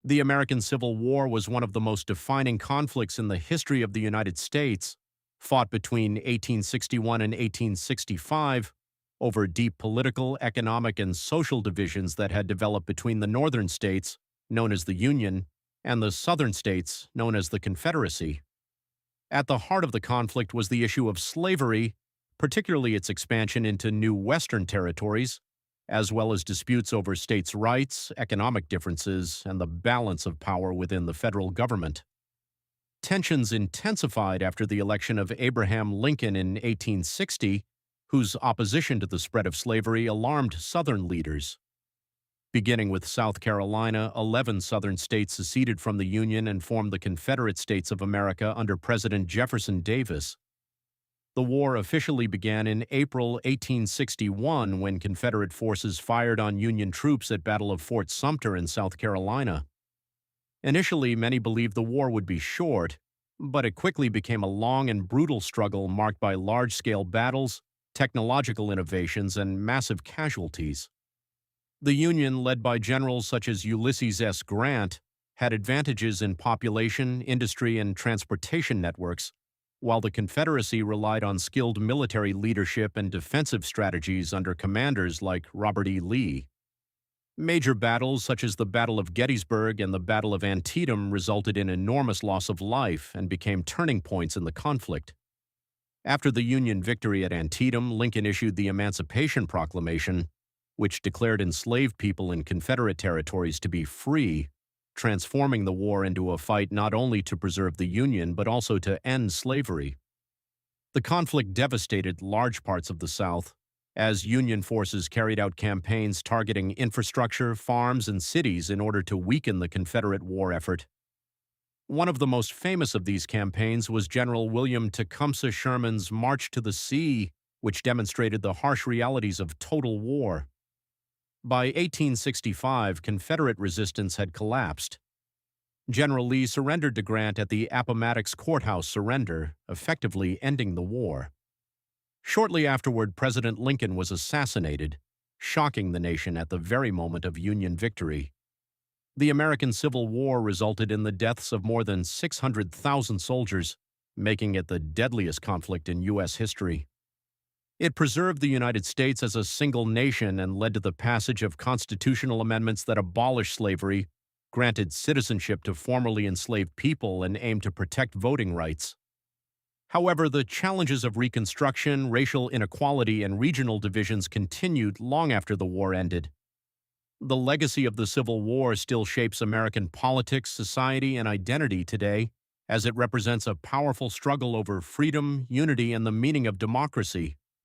The American Civil War was one of the most defining conflicts in the history of the United States, fought between 1861 and 1865 over deep political, economic, and social divisions that had developed between the northern states, known as the Union, and the southern states, known as the Confederacy. At the heart of the conflict was the issue of slavery, particularly its expansion into new Western territories, as well as disputes over states' rights, economic differences, and the balance of power within the federal government. Tensions intensified after the election of Abraham Lincoln in 1860, whose opposition to the spread of slavery alarmed Southern leaders. Beginning with South Carolina, 11 Southern states seceded from the Union and formed the Confederate States of America under President Jefferson Davis. The war officially began in April 1861 when Confederate forces fired on Union troops at Battle of Fort Sumter in South Carolina. Initially, many believed the war would be short, but it quickly became a long and brutal struggle marked by large-scale battles, technological innovations, and massive casualties. The Union, led by generals such as Ulysses S. Grant, had advantages in population, industry, and transportation networks, while the Confederacy relied on skilled military leadership and defensive strategies under commanders like Robert E. Lee. Major battles such as the Battle of Gettysburg and the Battle of Antietam resulted in enormous loss of life and became turning points in the conflict. After the Union victory at Antietam, Lincoln issued the Emancipation Proclamation, which declared enslaved people in Confederate territories to be free, transforming the war into a fight not only to preserve the Union but also to end slavery. The conflict devastated large parts of the South, as Union forces carried out campaigns targeting infrastructure, farms, and cities in order to weaken the Confederate war effort. One of the most famous of these campaigns was General William Tecumseh Sherman's March to the Sea, which demonstrated the harsh realities of total war. By 1865, Confederate resistance had collapsed. General Lee surrendered to Grant at the Appomattox Courthouse surrender, effectively ending the war. Shortly afterward, President Lincoln was assassinated, shocking the nation at the very moment of Union victory. The American Civil War resulted in the deaths of more than 600,000 soldiers, making it the deadliest conflict in U.S. history. It preserved the United States as a single nation and led to the passage of constitutional amendments that abolished slavery, granted citizenship to formerly enslaved people, and aimed to protect voting rights. However, the challenges of Reconstruction, racial inequality, and regional divisions continued long after the war ended. The legacy of the Civil War still shapes American politics, society, and identity today, as it represents a powerful struggle over freedom, unity, and the meaning of democracy.